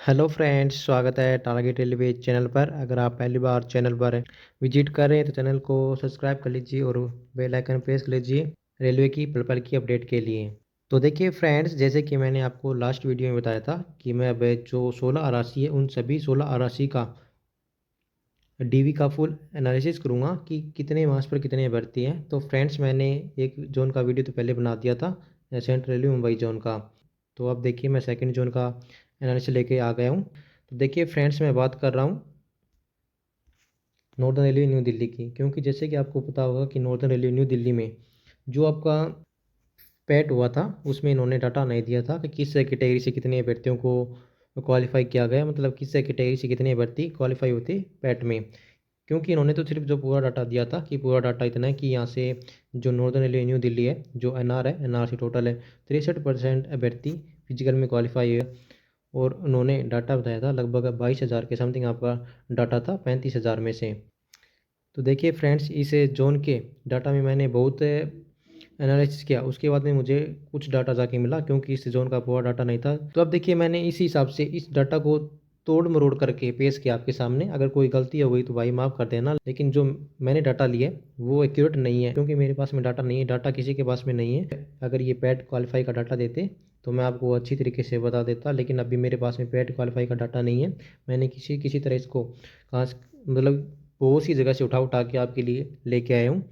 Hello friends, स्वागत है target railway channel पर। अगर आप पहली बार चैनल पर विजिट कर रहे हैं तो चैनल को सब्सक्राइब कर लीजिए और बेल आइकन प्रेस कर लीजिए रेलवे की पल पल की अपडेट के लिए। तो देखिए फ्रेंड्स, जैसे कि मैंने आपको लास्ट वीडियो में बताया था कि मैं अब जो 16 आरआरसी है उन सभी 16 आरआरसी का डीवी का फुल एनालिसिस करूँगा कि कितने मास पर कितने भर्ती हैं। तो फ्रेंड्स, मैंने एक जोन का वीडियो तो पहले बना दिया था, सेंट्रल रेलवे मुंबई जोन का। तो अब देखिए मैं सेकंड जोन का एनालिसिस लेके आ गया हूँ। तो देखिए फ्रेंड्स, मैं बात कर रहा हूँ नॉर्दर्न रेलवे न्यू दिल्ली की, क्योंकि जैसे कि आपको पता होगा कि नॉर्दर्न रेलवे न्यू दिल्ली में जो आपका पैट हुआ था उसमें इन्होंने डाटा नहीं दिया था कि किस कैटेगरी से कितने अभ्यर्थियों को क्वालिफाई किया गया, मतलब किस कैटेगरी से कितने अभ्यर्थी क्वालिफाई होते पैट में। क्योंकि इन्होंने तो सिर्फ जो पूरा डाटा दिया था कि पूरा डाटा इतना है कि यहाँ से जो नॉर्दर्न रेलवे न्यू दिल्ली है, जो एनआर है, एनआर से टोटल है 63% अभ्यर्थी फिजिकल में क्वालिफाई है। और उन्होंने डाटा बताया था लगभग 22,000 के समथिंग आपका डाटा था 35,000 में से। तो देखिए फ्रेंड्स, इस जोन के डाटा में मैंने बहुत एनालिसिस किया, उसके बाद में मुझे कुछ डाटा जाके मिला क्योंकि इस जोन का पूरा डाटा नहीं था। तो अब देखिए मैंने इसी हिसाब से इस डाटा को तोड़ मरोड़ करके पेश किया आपके सामने। अगर कोई गलती हो गई तो भाई माफ़ कर देना, लेकिन जो मैंने डाटा लिया वो एक्यूरेट नहीं है, क्योंकि मेरे पास में डाटा नहीं है, डाटा किसी के पास में नहीं है। अगर ये पैट क्वालिफाई का डाटा देते तो मैं आपको अच्छी तरीके से बता देता, लेकिन अभी मेरे पास में पैट क्वालिफाई का डाटा नहीं है। मैंने किसी किसी तरह इसको कहाँ मतलब बहुत सी जगह से उठा उठा के आपके लिए लेके आया हूँ।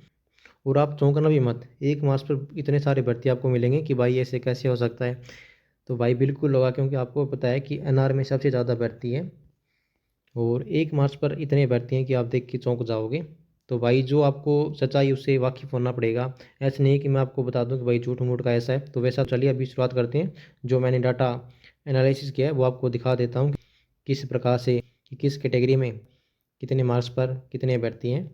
और आप चौंकना भी मत, एक मास पर इतने सारे भर्ती आपको मिलेंगे कि भाई ऐसे कैसे हो सकता है। तो भाई बिल्कुल होगा, क्योंकि आपको पता है कि एनआर में सबसे ज़्यादा भर्ती है और एक मार्च पर इतने भर्ती हैं कि आप देख के चौंक जाओगे। तो भाई जो आपको सच्चाई उससे वाकिफ़ होना पड़ेगा। ऐसे नहीं कि मैं आपको बता दूं कि भाई झूठ मूठ का ऐसा है। तो वैसा चलिए अभी शुरुआत करते हैं। जो मैंने डाटा एनालिसिस किया है वो आपको दिखा देता हूँ किस प्रकार से कि किस कैटेगरी में कितने मार्क्स पर कितने भर्ती हैं।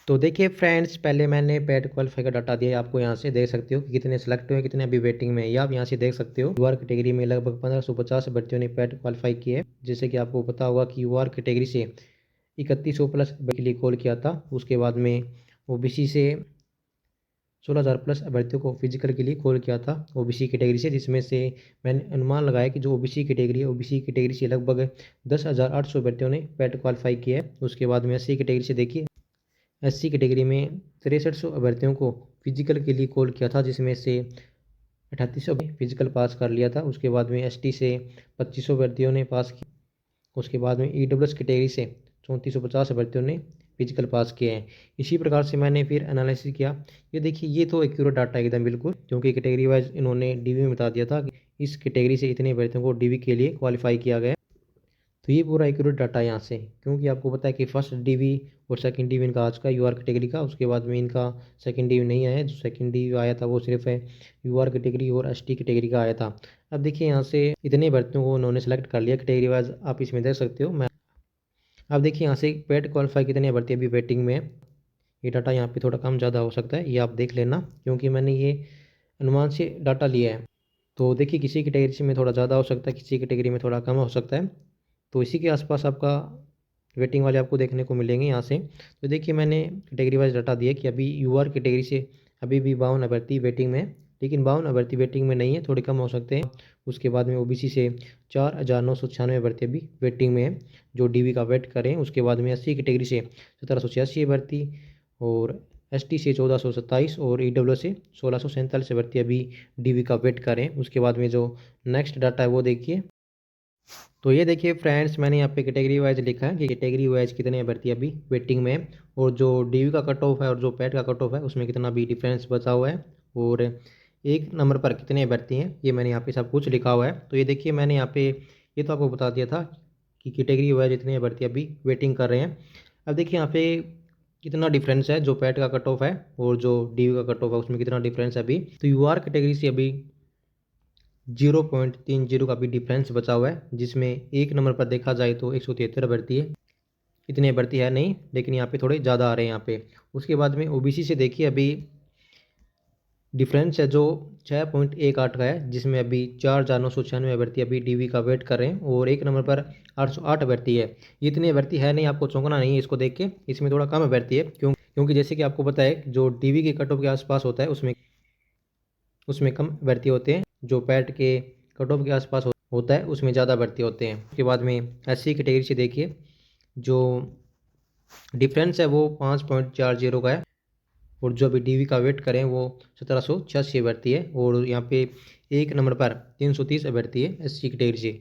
तो देखिए फ्रेंड्स, पहले मैंने पैड क्वालिफाई का डाटा दिया है, आपको यहाँ से देख सकते हो कि कितने सेलेक्ट हुए, कितने अभी वेटिंग में है। ये आप यहाँ से देख सकते हो। यूआर कैटेगरी में लगभग 1550 भर्तियों ने पैड क्वालिफाई किए है। जैसे कि आपको पता होगा कि यूआर कैटेगरी से 3100 प्लस के लिए कॉल किया था। उसके बाद में ओबीसी से 16,000 प्लस अभ्यर्थियों को फिजिकल के लिए कॉल किया था ओबीसी कैटेगरी से, जिसमें से मैंने अनुमान लगाया कि जो ओबीसी कैटेगरी है, ओबीसी कैटेगरी से लगभग 10,800 अभ्यर्थियों ने पैड क्वालिफाई किया है। उसके बाद में एससी कैटेगरी से देखिए, एससी कैटेगरी में 6300 अभ्यर्थियों को फिजिकल के लिए कॉल किया था, जिसमें से 3800 फिजिकल पास कर लिया था। उसके बाद में एसटी से 2500 अभ्यर्थियों ने पास किया। उसके बाद में ईडब्ल्यूएस कैटेगरी से 3450 अभ्यर्थियों ने फिजिकल पास किए हैं। इसी प्रकार से मैंने फिर एनालिसिस किया। ये देखिए, ये तो एक्यूरेट डाटा है एकदम बिल्कुल, क्योंकि कैटेगरी वाइज इन्होंने डीवी में बता दिया था कि इस कैटेगरी से इतने अभ्यर्थियों को डीवी के लिए क्वालिफाई किया गया। तो ये पूरा एक्यूरेट डाटा है यहाँ से, क्योंकि आपको पता है कि फर्स्ट डीवी और सेकंड डीवी इनका आज का यूआर कैटेगरी का। उसके बाद में इनका सेकंड डीवी नहीं आया है। जो सेकंड डीवी आया था वो सिर्फ है यूआर कैटेगरी और एसटी कैटेगरी का आया था। अब देखिए यहाँ से इतने भर्तियों को उन्होंने सेलेक्ट कर लिया कैटेगरी वाइज, आप इसमें देख सकते हो। मैं अब देखिए यहाँ से पेड क्वालिफाई कितने भर्ती अभी वेटिंग में है। ये डाटा यहाँ पे थोड़ा कम ज़्यादा हो सकता है, ये आप देख लेना, क्योंकि मैंने ये अनुमान से डाटा लिया है। तो देखिए किसी कैटेगरी से में थोड़ा ज़्यादा हो सकता है, किसी कैटेगरी में थोड़ा कम हो सकता है। तो इसी के आसपास आपका वेटिंग वाले आपको देखने को मिलेंगे यहाँ से। तो देखिए मैंने कैटेगरी वाइज डाटा दिया कि अभी यूआर कैटेगरी से अभी भी 52 अभ्यर्थी वेटिंग में है, लेकिन 52 अभ्यर्थी वेटिंग में नहीं है, थोड़े कम हो सकते हैं। उसके बाद में ओबीसी से 4,996 अभ्यर्थी अभी वेटिंग में है जो डीवी का वेट करें। उसके बाद में एससी कैटेगरी से 1786 अभ्यर्थी और एसटी से 1427 और ईडब्ल्यू से 1647 अभ्यर्थी अभी डीवी का वेट करें। उसके बाद में जो नेक्स्ट डाटा है वो देखिए। तो ये देखिए फ्रेंड्स, मैंने यहाँ पे कैटेगरी वाइज लिखा है कि कैटेगरी वाइज कितने अभ्यर्थी अभी वेटिंग में है, और जो डीवी का कट ऑफ है और जो पैट का कट ऑफ है उसमें कितना भी डिफरेंस बचा हुआ है, और एक नंबर पर कितने अभ्यर्थी हैं, ये मैंने यहाँ पे सब कुछ लिखा हुआ है। तो ये देखिए मैंने यहाँ पे ये तो आपको बता दिया था कि कैटेगरी वाइज इतने अभ्यर्थी अभी वेटिंग कर रहे हैं। अब देखिए यहाँ पे कितना डिफरेंस है, जो पैट का कट ऑफ है और जो डीवी का कट ऑफ है उसमें कितना डिफरेंस है अभी। तो यूआर कैटेगरी से अभी 0.30 का भी डिफरेंस बचा हुआ है, जिसमें एक नंबर पर देखा जाए तो 173 भर्ती है। इतने भर्ती है नहीं, लेकिन यहाँ पे थोड़े ज़्यादा आ रहे हैं यहाँ पे। उसके बाद में ओबीसी से देखिए अभी डिफरेंस है जो 6.18 का है, जिसमें अभी 4,996 भर्ती अभी डीवी का वेट कर रहे हैं, और एक नंबर पर 808 भर्ती है। इतनी भर्ती है नहीं, आपको चौंकना नहीं है इसको देख के, इसमें थोड़ा कम भर्ती है। क्योंकि जैसे कि आपको पता है जो डीवी के कट ऑफ के आसपास होता है उसमें उसमें कम भर्ती होते हैं, जो पैट के कट ऑफ के आसपास होता है उसमें ज़्यादा भर्ती होते हैं। उसके बाद में SC कैटेगरी से देखिए जो डिफरेंस है वो 5.40 का है, और जो अभी DV का वेट करें वो 1786 अभ्यर्थी है, और यहाँ पे 1 नंबर पर 330 अभ्यर्थी है SC कैटेगरी से।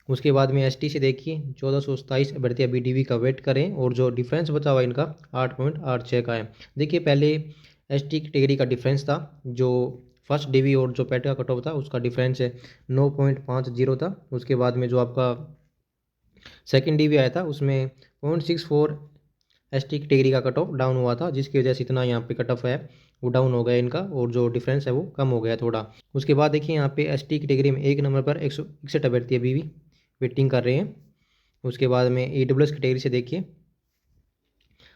उसके बाद में ST से देखिए 1427 अभ्यर्थी अभी DV का वेट करें, और जो डिफरेंस बचा हुआ इनका 8.86 का है। देखिए पहले ST कैटेगरी का डिफरेंस था, जो फर्स्ट DV और जो पैट का कट ऑफ था उसका डिफरेंस 9.50 था। उसके बाद में जो आपका सेकेंड DV आया था उसमें 0.64 ST कैटेगरी का कट ऑफ डाउन हुआ था, जिसकी वजह से इतना यहाँ पे कट ऑफ है वो डाउन हो गया इनका, और जो डिफरेंस है वो कम हो गया थोड़ा। उसके बाद देखिए यहाँ पे ST कैटेगरी में 1 नंबर पर 161 अभ्यर्थी अभी भी वेटिंग कर रहे हैं। उसके बाद में EWS कैटेगरी से देखिए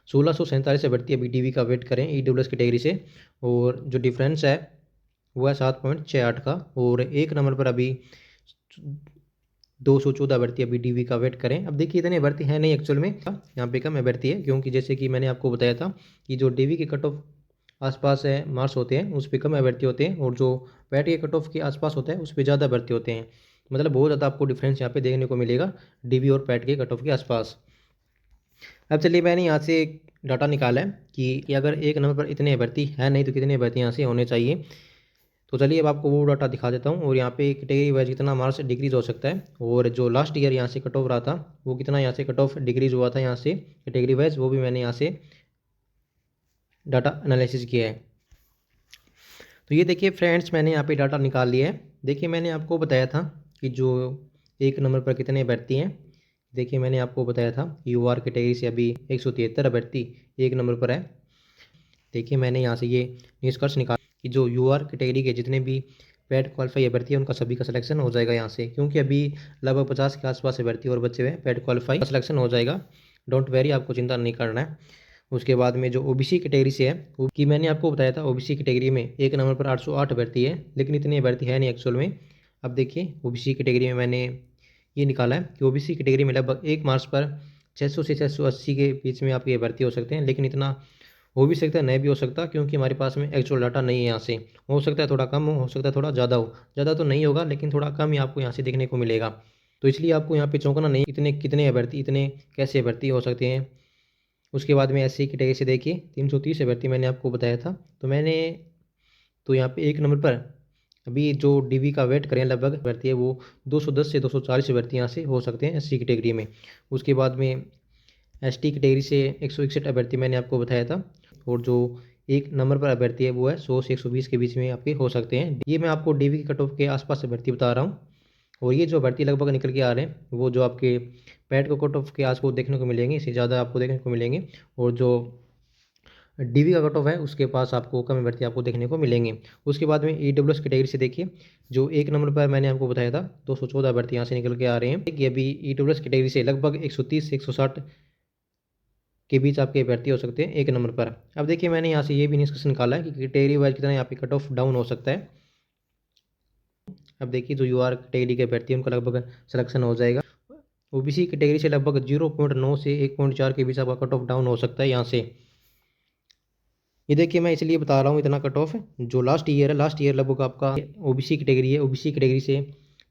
1647 अभ्यर्थी अभी DV का वेट करें EWS कैटेगरी से, और जो डिफरेंस है वो है 7.68 का, और 1 नंबर पर अभी 214 अभ्यर्थी अभी DV का वेट करें। अब देखिए इतने अभ्यर्थी हैं नहीं एक्चुअल में, यहाँ पे कम अभ्यर्थी है, क्योंकि जैसे कि मैंने आपको बताया था कि जो DV के कट ऑफ आसपास है मार्क्स होते हैं उस पर कम अभ्यर्थी होते हैं, और जो पैट के कट ऑफ के आसपास होता है उस पर ज़्यादा अभ्यर्थी होते हैं। मतलब बहुत ज़्यादा आपको डिफरेंस यहाँ पे देखने को मिलेगा DV और पैट के कट ऑफ के आसपास। अब चलिए मैंने यहाँ से एक डाटा निकाला है कि अगर 1 नंबर पर इतने अभ्यर्थी है नहीं तो कितने अभ्यर्थी यहाँ से होने चाहिए। तो चलिए अब आपको वो डाटा दिखा देता हूँ, और यहाँ पे कैटेगरी वाइज कितना मार्क्स डिक्रीज हो सकता है, और जो लास्ट ईयर यहाँ से कट ऑफ रहा था वो कितना यहाँ से कट ऑफ डिक्रीज हुआ था यहाँ से कैटेगरी वाइज, वो भी मैंने यहाँ से डाटा एनालिसिस किया है। तो ये देखिए फ्रेंड्स मैंने यहाँ पे डाटा निकाल लिया है। देखिए मैंने आपको बताया था कि जो 1 नंबर पर कितने अभ्यर्थी हैं। देखिए मैंने आपको बताया था UR कैटेगरी से अभी 173 अभ्यर्थी 1 नंबर पर है। देखिए मैंने यहाँ से ये निष्कर्ष निकाला कि जो UR कैटेगरी के जितने भी पैट क्वालिफाई अभ्यर्थी हैं उनका सभी का सिलेक्शन हो जाएगा यहाँ से, क्योंकि अभी लगभग 50 के आसपास अभ्यर्थी और बच्चे हुए पैट क्वालिफाई का सिलेक्शन हो जाएगा। डोंट वेरी, आपको चिंता नहीं करना है। उसके बाद में जो OBC कैटेगरी से है वो कि मैंने आपको बताया था OBC कैटेगरी में 1 नंबर पर 808 अभ्यर्थी है, लेकिन इतने अभ्यर्थी है नहीं एक्चुअल में। अब देखिए OBC कैटेगरी में मैंने ये निकाला है कि OBC कैटेगरी में लगभग 1 मार्क्स पर 600 से 680 के बीच में आपके भर्ती हो सकते हैं, लेकिन इतना हो भी सकता है नहीं भी हो सकता, क्योंकि हमारे पास में एक्चुअल डाटा नहीं है। यहाँ से हो सकता है थोड़ा कम हो सकता है थोड़ा ज़्यादा हो, ज़्यादा तो नहीं होगा लेकिन थोड़ा कम ही आपको यहाँ से देखने को मिलेगा। तो इसलिए आपको यहाँ पे चौंकना नहीं, इतने कितने अभ्यर्थी इतने कैसे अभ्यर्थी हो सकते हैं। उसके बाद में SC कैटेगरी से देखिए 330 अभ्यर्थी मैंने आपको बताया था। तो यहाँ पे 1 नंबर पर अभी जो DV का वेट करें लगभग अभ्यर्थी है वो 210 से 240 अभ्यर्थी यहाँ से हो सकते हैं SC कैटेगरी में। उसके बाद में ST कैटेगरी से 161 अभ्यर्थी मैंने आपको बताया था, और जो 1 नंबर पर अभ्यर्थी है वो है 100 से 120 के बीच में आपके हो सकते हैं। ये मैं आपको DV के कट ऑफ के आसपास अभ्यर्थी बता रहा हूँ, और ये जो भर्ती लगभग निकल के आ रहे हैं वो जो आपके पैट को कट ऑफ के आस पास देखने को मिलेंगे, इससे ज़्यादा आपको देखने को मिलेंगे, और जो DV का कट ऑफ है उसके पास आपको कम भर्ती आपको देखने को मिलेंगे। उसके बाद में EWS कैटेगरी से देखिए जो 1 नंबर पर मैंने आपको बताया था 214 भर्ती यहाँ से निकल के आ रहे हैं। ये अभी EWS कैटेगरी से लगभग 130 से 160 के बीच आपके अभ्यर्थी हो सकते हैं 1 नंबर पर। अब देखिए मैंने यहाँ से ये भी निष्कर्ष निकाला है कि कैटेगरी वाइज कितना यहाँ पे कट ऑफ डाउन हो सकता है। अब देखिए जो UR कैटेगरी के अभ्यर्थी हैं उनका लगभग सिलेक्शन हो जाएगा। OBC कैटेगरी से लगभग 0.9 से 1.4 के बीच आपका कट ऑफ डाउन हो सकता है यहाँ से। ये देखिए मैं इसलिए बता रहा हूँ इतना कट ऑफ जो लास्ट ईयर है, लास्ट ईयर लगभग आपका OBC कैटेगरी है, OBC कैटेगरी से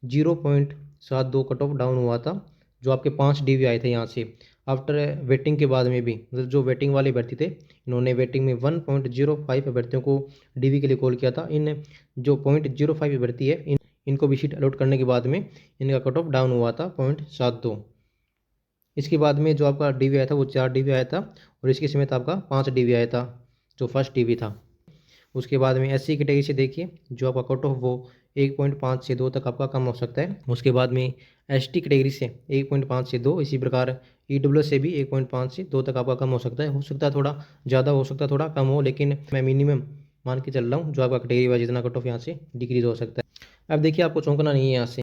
0.72 कट ऑफ डाउन हुआ था, जो आपके 5 DV आए थे यहाँ से आफ्टर वेटिंग के बाद में भी। मतलब जो वेटिंग वाले अभ्यर्थी थे इन्होंने वेटिंग में 1.05 अभ्यर्थियों को DV के लिए कॉल किया था। इन जो 0.05 अभ्यर्थी है इनको भी सीट अलॉट करने के बाद में इनका कट ऑफ डाउन हुआ था 0.72। इसके बाद में जो आपका DV आया था वो 4 DV आया था, और इसके समेत आपका 5 DV आया था जो फर्स्ट DV था। उसके बाद में SC कैटेगरी से देखिए जो आपका कट ऑफ वो 1.5 से 2 तक आपका कम हो सकता है। उसके बाद में ST कैटेगरी से 1.5 से 2, इसी प्रकार EWS से भी 1.5 से 2 तक आपका कम हो सकता है थोड़ा ज़्यादा, हो सकता है थोड़ा कम हो, लेकिन मैं मिनिमम मान के चल रहा हूँ जो आपका कैटेगरी वाइज जितना कट ऑफ यहाँ से डिक्रीज हो सकता है। अब देखिए आपको चौंकना नहीं है यहाँ से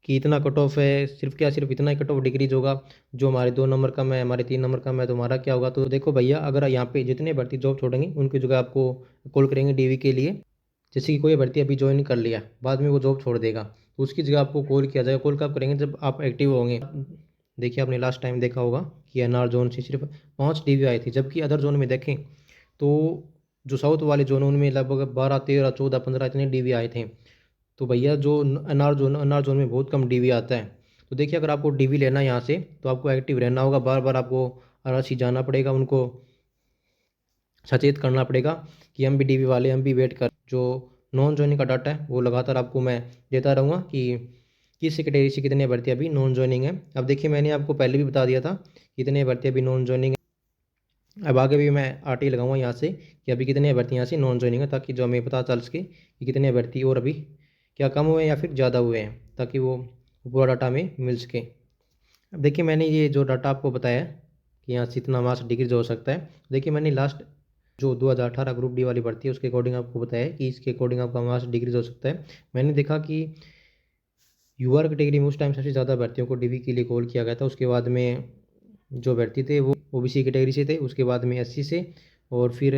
कि इतना कट ऑफ है, सिर्फ इतना ही कट ऑफ डिक्रीज होगा, जो हमारे 2 नंबर कम है हमारे 3 नंबर कम है तो हमारा क्या होगा। तो देखो भैया अगर यहाँ पे जितने भर्ती जॉब छोड़ेंगे उनकी जगह आपको कॉल करेंगे DV के लिए। जैसे कि कोई भर्ती अभी ज्वाइन कर लिया, बाद में वो जॉब छोड़ देगा तो उसकी जगह आपको कॉल किया जाएगा। कॉल कब करेंगे, जब आप एक्टिव होंगे। देखिए आपने लास्ट टाइम देखा होगा कि NR जोन से सिर्फ 5 DV आई थी, जबकि अदर जोन में देखें तो जो साउथ वाले जोन उनमें लगभग 12, 13, 14, 15 इतने DV आए थे। तो भैया जो एनआर जोन में बहुत कम डीवी आता है। तो देखिए अगर आपको डीवी लेना है यहाँ से तो आपको एक्टिव रहना होगा, बार बार आपको आरआरसी जाना पड़ेगा, उनको सचेत करना पड़ेगा कि हम भी डीवी वाले, हम भी वेट कर। जो नॉन ज्वाइनिंग का डाटा है वो लगातार आपको मैं देता रहूँगा कि किस कैटेगरी से कितने भर्ती अभी नॉन ज्वाइनिंग है। अब देखिए मैंने आपको पहले भी बता दिया था कितने भर्ती अभी नॉन ज्वाइनिंग है। अब आगे भी मैं आरटी लगाऊंगा यहाँ से कि अभी कितने भर्ती यहाँ से नॉन ज्वाइनिंग है, ताकि जो हमें पता चल सके कि कितने भर्ती और अभी क्या कम हुए हैं या फिर ज़्यादा हुए हैं, ताकि वो पूरा डाटा हमें मिल सके। अब देखिए मैंने ये जो डाटा आपको बताया कि यहाँ से इतना मार्क्स डिक्रीज हो सकता है। देखिए मैंने लास्ट जो 2018 ग्रुप डी वाली भर्ती है उसके अकॉर्डिंग आपको बताया है कि इसके अकॉर्डिंग आपका मार्क्स डिक्रीज हो सकता है। मैंने देखा कि यूआर कैटेगरी में उस टाइम सबसे ज़्यादा भर्तियों को डीवी के लिए कॉल किया गया था। उसके बाद में जो भर्ती थे वो ओबीसी कैटेगरी से थे, उसके बाद में एससी से, और फिर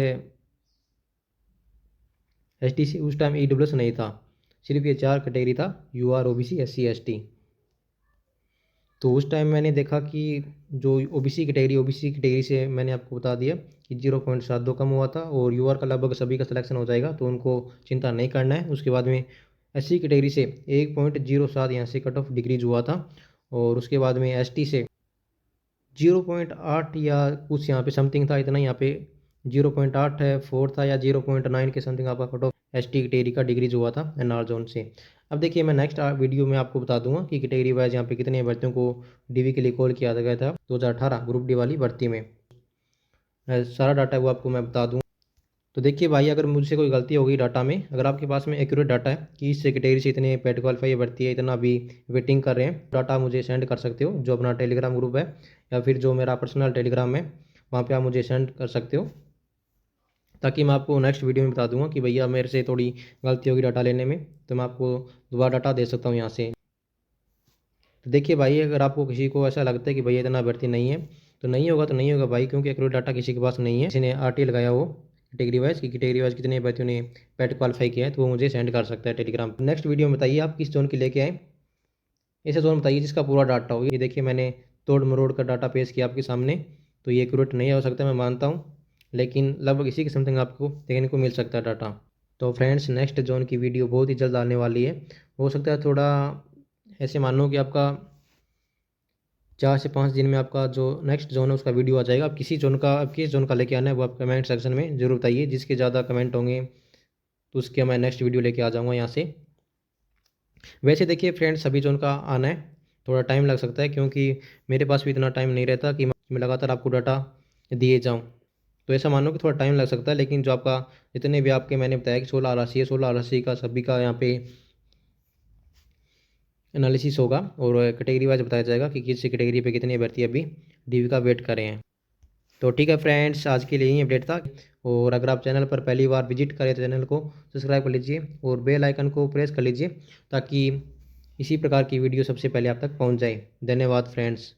एसटी से। उस टाइम ईडब्ल्यूएस नहीं था, सिर्फ ये 4 कैटेगरी था, यूआर, ओबीसी, एससी, एसटी। तो उस टाइम मैंने देखा कि जो ओबीसी कैटेगरी से मैंने आपको बता दिया कि 0.72 कम हुआ था, और यूआर का लगभग सभी का सिलेक्शन हो जाएगा तो उनको चिंता नहीं करना है। उसके बाद में एससी कैटेगरी से 1.07 यहाँ से कट ऑफ डिक्रीज हुआ था, और उसके बाद में एसटी से 0.8 या कुछ यहाँ पे समथिंग था, इतना यहाँ पे 0.8 है 4 था, या 0.9 के समथिंग आपका कट ऑफ एसटी कैटेगरी का डिक्रीज हुआ था एनआर जोन से। अब देखिए मैं नेक्स्ट वीडियो में आपको बता दूंगा कि कैटेगरी वाइज यहाँ पे कितने भर्तियों को डीवी के लिए कॉल किया गया था 2018 ग्रुप डी वाली भर्ती में। सारा डाटा है वो आपको मैं बता दूँ। तो देखिए भाई, अगर मुझसे कोई गलती हो गई डाटा में, अगर आपके पास में एक्यूरेट डाटा है कि इस कैटेगरी से इतने पेड क्वालिफाई भर्ती है, इतना अभी वेटिंग कर रहे हैं, डाटा मुझे सेंड कर सकते हो, जो अपना टेलीग्राम ग्रुप है या फिर जो मेरा पर्सनल टेलीग्राम है वहाँ पे आप मुझे सेंड कर सकते हो, ताकि मैं आपको नेक्स्ट वीडियो में बता दूंगा कि भैया मेरे से थोड़ी गलती होगी डाटा लेने में, तो मैं आपको दोबारा डाटा दे सकता हूँ यहाँ से। तो देखिए भाई, अगर आपको किसी को ऐसा लगता है कि भैया इतना भर्ती नहीं है, तो नहीं होगा, तो नहीं होगा भाई, क्योंकि एक्यूरेट डाटा किसी के पास नहीं है। किसी ने आरटी लगाया हो कैटेगरी वाइज कि कैटेगरी वाइज कितने भर्तियों ने पेट क्वालिफाई किया है, तो वो मुझे सेंड कर सकता है टेलीग्राम। नेक्स्ट वीडियो में बताइए आप किस जोन की लेके आए, ऐसे जोन बताइए जिसका पूरा डाटा हो। ये देखिए मैंने तोड़ मरोड़ का डाटा पेश किया आपके सामने, तो ये एक्यूरेट नहीं हो सकता मैं मानता हूँ, लेकिन लगभग इसी के समथिंग आपको देखने को मिल सकता है डाटा। तो फ्रेंड्स, नेक्स्ट जोन की वीडियो बहुत ही जल्द आने वाली है। हो सकता है थोड़ा ऐसे मान लो कि आपका 4 से 5 दिन में आपका जो नेक्स्ट जोन है उसका वीडियो आ जाएगा। आप किस जोन का लेके आना है वो आप कमेंट सेक्शन में जरूर बताइए। जिसके ज़्यादा कमेंट होंगे तो उसके मैं नेक्स्ट वीडियो लेके आ जाऊँगा यहाँ से। वैसे देखिए फ्रेंड्स, सभी जोन का आना है, थोड़ा टाइम लग सकता है, क्योंकि मेरे पास भी इतना टाइम नहीं रहता कि मैं लगातार आपको डाटा दिए जाऊँ। तो ऐसा मानो कि थोड़ा टाइम लग सकता है, लेकिन जो आपका जितने भी आपके मैंने बताया कि 16 आरआरसी है, 16 आरआरसी का सभी का यहाँ पे एनालिसिस होगा, और कैटेगरी वाइज बताया जाएगा कि किस कैटेगरी पे कितनी भर्ती अभी डीवी का वेट कर रहे हैं। तो ठीक है फ्रेंड्स, आज के लिए यही अपडेट था। और अगर आप चैनल पर पहली बार विजिट करें तो चैनल को सब्सक्राइब कर लीजिए और बेल आइकन को प्रेस कर लीजिए, ताकि इसी प्रकार की वीडियो सबसे पहले आप तक पहुंच जाए। धन्यवाद फ्रेंड्स।